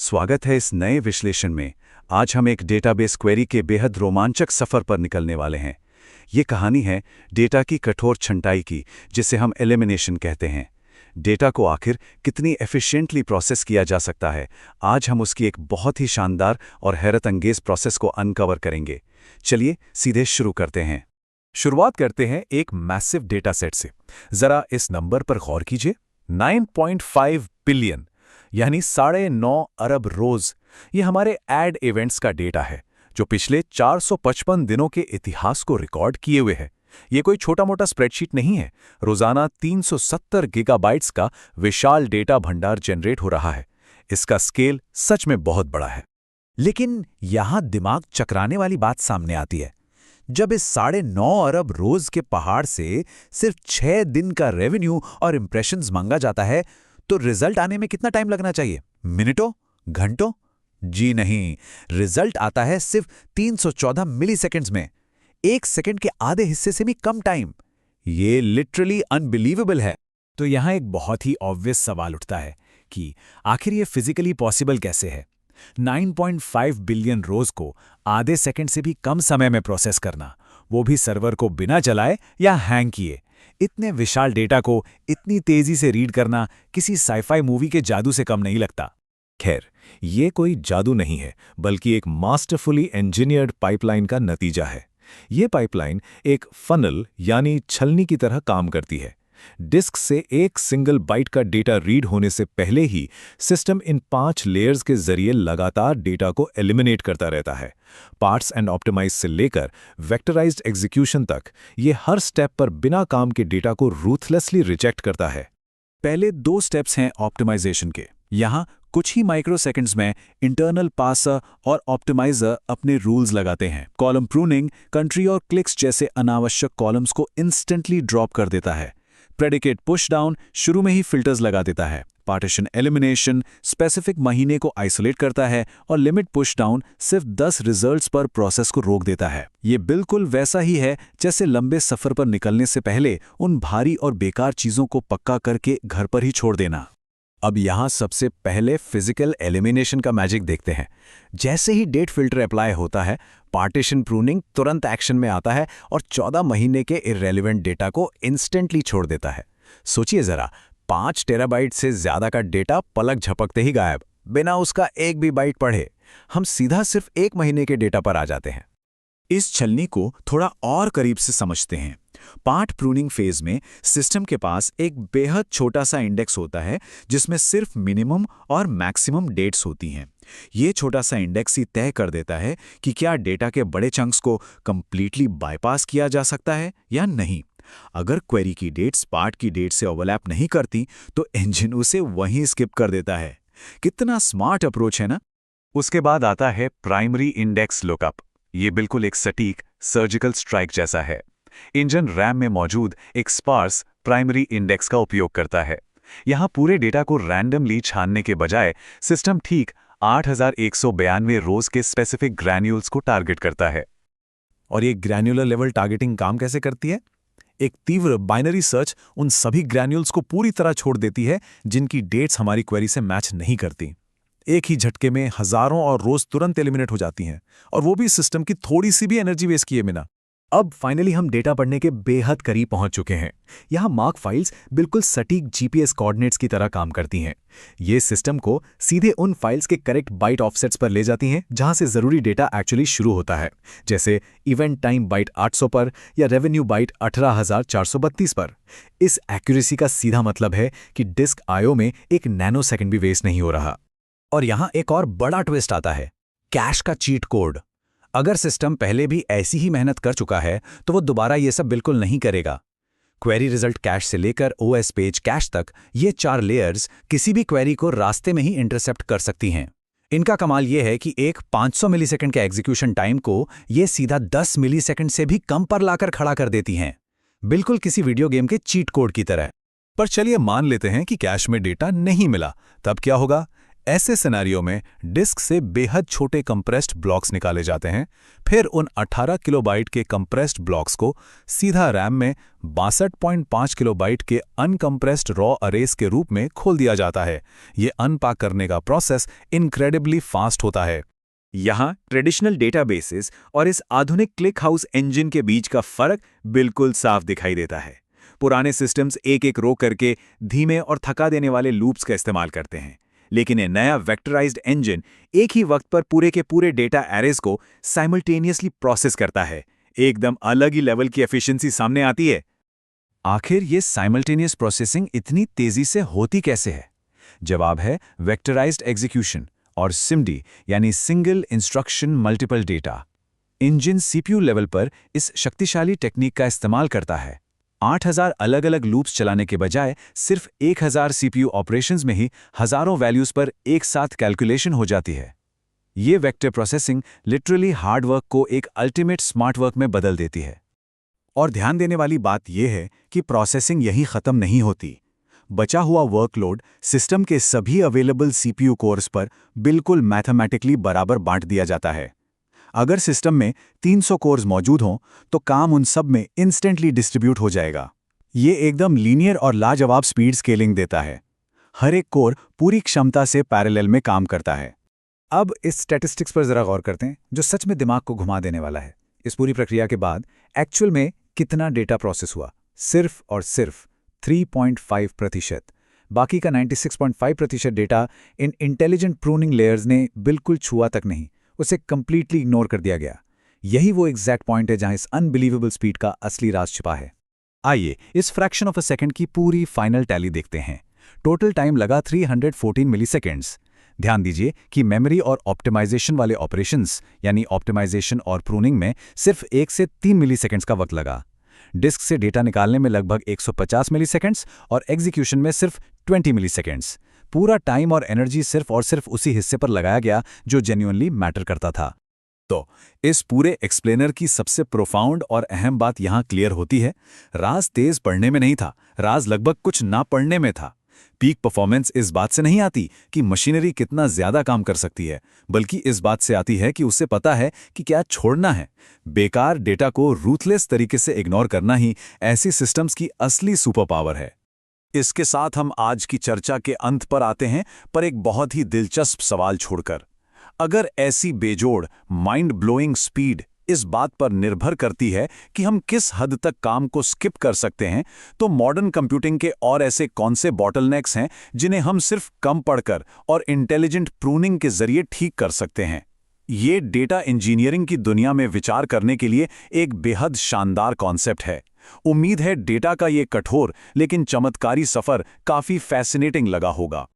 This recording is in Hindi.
स्वागत है इस नए विश्लेषण में। आज हम एक डेटाबेस क्वेरी के बेहद रोमांचक सफ़र पर निकलने वाले हैं। ये कहानी है डेटा की कठोर छंटाई की, जिसे हम एलिमिनेशन कहते हैं। डेटा को आखिर कितनी एफिशिएंटली प्रोसेस किया जा सकता है, आज हम उसकी एक बहुत ही शानदार और हैरत अंगेज प्रोसेस को अनकवर करेंगे। चलिए सीधे शुरू करते हैं। शुरुआत करते हैं एक मैसिव डेटा सेट से। जरा इस नंबर पर गौर कीजिए, 9.5 बिलियन यानी 9.5 अरब रोज। ये हमारे एड इवेंट्स का डेटा है जो पिछले 455 दिनों के इतिहास को रिकॉर्ड किए हुए है। ये कोई छोटा मोटा स्प्रेडशीट नहीं है। रोजाना 370 गीगाबाइट्स का विशाल डेटा भंडार जनरेट हो रहा है। इसका स्केल सच में बहुत बड़ा है। लेकिन यहां दिमाग चकराने वाली बात सामने आती है। जब इस 9.5 अरब रोज के पहाड़ से सिर्फ 6 दिन का रेवेन्यू और इंप्रेशंस मांगा जाता है, तो रिजल्ट आने में कितना टाइम लगना चाहिए? मिनटों? घंटों? जी नहीं, रिजल्ट आता है सिर्फ 314 मिलीसेकंड्स में। 1 सेकंड के आधे हिस्से से भी कम टाइम। ये लिटरली अनबिलीवेबल है। तो यहां एक बहुत ही ऑब्वियस सवाल उठता है कि आखिर ये फिजिकली पॉसिबल कैसे है? 9.5 बिलियन रोज को आधे सेकंड से भी कम समय में प्रोसेस करना, वो भी सर्वर को बिना चलाए या हैंग किए। इतने विशाल डेटा को इतनी तेजी से रीड करना किसी साइफाई मूवी के जादू से कम नहीं लगता। खैर, ये कोई जादू नहीं है, बल्कि एक मास्टरफुली इंजीनियर्ड पाइपलाइन का नतीजा है। ये पाइपलाइन एक फनल यानी छलनी की तरह काम करती है। डिस्क से एक सिंगल बाइट का डेटा रीड होने से पहले ही सिस्टम इन 5 लेयर्स के जरिए लगातार डेटा को एलिमिनेट करता रहता है। पार्ट्स एंड ऑप्टिमाइज से लेकर वेक्टराइज्ड एग्जीक्यूशन तक, ये हर स्टेप पर बिना काम के डेटा को रूथलेसली रिजेक्ट करता है। पहले 2 स्टेप्स हैं ऑप्टिमाइजेशन के। यहाँ कुछ ही माइक्रोसेकंड्स में इंटरनल पार्सर और ऑप्टिमाइजर अपने रूल्स लगाते हैं। कॉलम प्रूनिंग, कंट्री और क्लिक्स जैसे अनावश्यक कॉलम्स को इंस्टेंटली ड्रॉप कर देता है। प्रेडिकेट पुश डाउन शुरू में ही फिल्टर्स लगा देता है। पार्टीशन एलिमिनेशन स्पेसिफिक महीने को आइसोलेट करता है और लिमिट पुश डाउन सिर्फ 10 रिजल्ट्स पर प्रोसेस को रोक देता है। ये बिल्कुल वैसा ही है जैसे लंबे सफर पर निकलने से पहले उन भारी और बेकार चीजों को पक्का करके घर पर ही छोड़ देना। अब यहाँ सबसे पहले फिजिकल एलिमिनेशन का मैजिक देखते हैं। जैसे ही डेट फिल्टर अप्लाई होता है, पार्टीशन प्रूनिंग तुरंत एक्शन में आता है और 14 महीने के इररेलेवेंट डेटा को इंस्टेंटली छोड़ देता है। सोचिए जरा, 5 टेराबाइट से ज्यादा का डेटा पलक झपकते ही गायब, बिना उसका एक भी बाइट पढ़े। हम सीधा सिर्फ 1 महीने के डेटा पर आ जाते हैं। इस छलनी को थोड़ा और करीब से समझते हैं। पार्ट प्रूनिंग फेज में सिस्टम के पास एक बेहद छोटा सा इंडेक्स होता है जिसमें सिर्फ मिनिमम और मैक्सिमम डेट्स होती हैं। ये छोटा सा इंडेक्स ही तय कर देता है कि क्या डेटा के बड़े चंक्स को कंप्लीटली बाईपास किया जा सकता है या नहीं। अगर क्वेरी की डेट्स पार्ट की डेट से ओवरलैप नहीं करती, तो इंजन उसे वहीं स्किप कर देता है। कितना स्मार्ट अप्रोच है ना? उसके बाद आता है प्राइमरी इंडेक्स लुकअप। ये बिल्कुल एक सटीक सर्जिकल स्ट्राइक जैसा है। इंजन रैम में मौजूद एक स्पार्स प्राइमरी इंडेक्स का उपयोग करता है। यहाँ पूरे डेटा को रैंडमली छानने के बजाय सिस्टम ठीक 8192 रोज के स्पेसिफिक ग्रैन्यूल्स को टारगेट करता है। और ये ग्रैन्युलर लेवल टारगेटिंग काम कैसे करती है? एक तीव्र बाइनरी सर्च उन सभी ग्रैन्यूल्स को पूरी तरह छोड़ देती है जिनकी डेट्स हमारी क्वेरी से मैच नहीं करती। एक ही झटके में हजारों और रोज तुरंत एलिमिनेट हो जाती हैं, और वो भी सिस्टम की थोड़ी सी भी एनर्जी वेस्ट किए बिना। अब फाइनली हम डेटा पढ़ने के बेहद करीब पहुंच चुके हैं। यहाँ मार्क फाइल्स बिल्कुल सटीक जीपीएस कोऑर्डिनेट्स की तरह काम करती हैं। ये सिस्टम को सीधे उन फाइल्स के करेक्ट बाइट ऑफसेट्स पर ले जाती हैं जहां से जरूरी डेटा एक्चुअली शुरू होता है, जैसे इवेंट टाइम बाइट 800 पर या रेवेन्यू बाइट 18432 पर। इस एक्यूरेसी का सीधा मतलब है कि डिस्क आईओ में एक नैनो सेकंड भी वेस्ट नहीं हो रहा। और यहाँ एक और बड़ा ट्विस्ट आता है, कैश का चीट कोड। अगर सिस्टम पहले भी ऐसी ही मेहनत कर चुका है, तो वो दोबारा ये सब बिल्कुल नहीं करेगा। क्वेरी रिजल्ट कैश से लेकर ओएस पेज कैश तक, ये 4 लेयर्स किसी भी क्वेरी को रास्ते में ही इंटरसेप्ट कर सकती हैं। इनका कमाल ये है कि एक 500 मिलीसेकंड के एग्जीक्यूशन टाइम को ये सीधा 10 मिलीसेकंड से भी कम पर लाकर खड़ा कर देती हैं, बिल्कुल किसी वीडियो गेम के चीट कोड की तरह। पर चलिए मान लेते हैं कि कैश में डेटा नहीं मिला, तब क्या होगा? ऐसे सिनेरियो में डिस्क से बेहद छोटे कंप्रेस्ड ब्लॉक्स निकाले जाते हैं, फिर उन 18 किलोबाइट के कंप्रेस्ड ब्लॉक्स को सीधा रैम में 62.5 किलोबाइट के अनकंप्रेस्ड रॉ अरेस के रूप में खोल दिया जाता है। ये अनपैक करने का प्रोसेस इनक्रेडिबली फास्ट होता है। यहाँ ट्रेडिशनल डेटाबेसेस और इस आधुनिक क्लिक हाउस इंजन के बीच का फर्क बिल्कुल साफ दिखाई देता है। पुराने सिस्टम्स एक एक रो करके धीमे और थका देने वाले लूप्स का इस्तेमाल करते हैं, लेकिन ये नया वेक्टराइज्ड इंजन एक ही वक्त पर पूरे के पूरे डेटा एरेज को साइमल्टेनियसली प्रोसेस करता है। एकदम अलग ही लेवल की एफिशिएंसी सामने आती है। आखिर ये साइमल्टेनियस प्रोसेसिंग इतनी तेजी से होती कैसे है? जवाब है वेक्टराइज्ड एग्जीक्यूशन और सिमडी यानी single instruction multiple data. Engine CPU level पर इस शक्तिशाली टेक्निक का इस्तेमाल करता है। 8000 अलग अलग लूप्स चलाने के बजाय सिर्फ 1000 सीपीयू ऑपरेशंस में ही हजारों वैल्यूज पर एक साथ कैलकुलेशन हो जाती है। ये vector processing literally hard work को एक अल्टीमेट स्मार्ट वर्क में बदल देती है। और ध्यान देने वाली बात यह है कि प्रोसेसिंग यही खत्म नहीं होती। बचा हुआ वर्कलोड सिस्टम के सभी अवेलेबल सीपीयू कोर्स पर बिल्कुल मैथमेटिकली बराबर बांट दिया जाता है। अगर सिस्टम में 300 कोर्स मौजूद हों तो काम उन सब में इंस्टेंटली डिस्ट्रीब्यूट हो जाएगा। ये एकदम लीनियर और लाजवाब स्पीड स्केलिंग देता है। हर एक कोर पूरी क्षमता से पैरेलल में काम करता है। अब इस स्टैटिस्टिक्स पर जरा गौर करते हैं, जो सच में दिमाग को घुमा देने वाला है। इस पूरी प्रक्रिया के बाद एक्चुअल में कितना डेटा प्रोसेस हुआ? सिर्फ और सिर्फ 3.5%। बाकी का 96.5% डेटा इन इंटेलिजेंट प्रूनिंग लेयर्स ने बिल्कुल छुआ तक नहीं, उसे कंप्लीटली इग्नोर कर दिया गया। यही वो एग्जैक्ट पॉइंट है जहां इस अनबिलीवेबल स्पीड का असली राज छिपा है। आइए इस फ्रैक्शन ऑफ अ सेकंड की पूरी फाइनल टैली देखते हैं। टोटल टाइम लगा 314 मिलीसेकेंड्स। ध्यान दीजिए कि मेमोरी और ऑप्टिमाइजेशन वाले ऑपरेशंस यानी ऑप्टिमाइजेशन और प्रूनिंग में सिर्फ 1 से 3 मिलीसेकेंड्स का वक्त लगा। डिस्क से डेटा निकालने में लगभग 150 मिलीसेकेंड्स और एग्जीक्यूशन में सिर्फ 20 मिलीसेकेंड्स। पूरा टाइम और एनर्जी सिर्फ और सिर्फ उसी हिस्से पर लगाया गया जो जेन्युइनली मैटर करता था। तो इस पूरे एक्सप्लेनर की सबसे प्रोफाउंड और अहम बात यहां क्लियर होती है। राज तेज पढ़ने में नहीं था, राज लगभग कुछ ना पढ़ने में था। पीक परफॉर्मेंस इस बात से नहीं आती कि मशीनरी कितना ज्यादा काम कर सकती है, बल्कि इस बात से आती है कि उसे पता है कि क्या छोड़ना है। बेकार डेटा को रूथलेस तरीके से इग्नोर करना ही ऐसी सिस्टम्स की असली सुपर पावर है। इसके साथ हम आज की चर्चा के अंत पर आते हैं, पर एक बहुत ही दिलचस्प सवाल छोड़कर। अगर ऐसी बेजोड़ माइंड ब्लोइंग स्पीड इस बात पर निर्भर करती है कि हम किस हद तक काम को स्किप कर सकते हैं, तो मॉडर्न कंप्यूटिंग के और ऐसे कौन से बॉटलनेक्स हैं जिन्हें हम सिर्फ कम पढ़कर और इंटेलिजेंट प्रूनिंग के जरिए ठीक कर सकते हैं? ये डेटा इंजीनियरिंग की दुनिया में विचार करने के लिए एक बेहद शानदार कॉन्सेप्ट है। उम्मीद है डेटा का ये कठोर लेकिन चमत्कारी सफर काफी फैसिनेटिंग लगा होगा।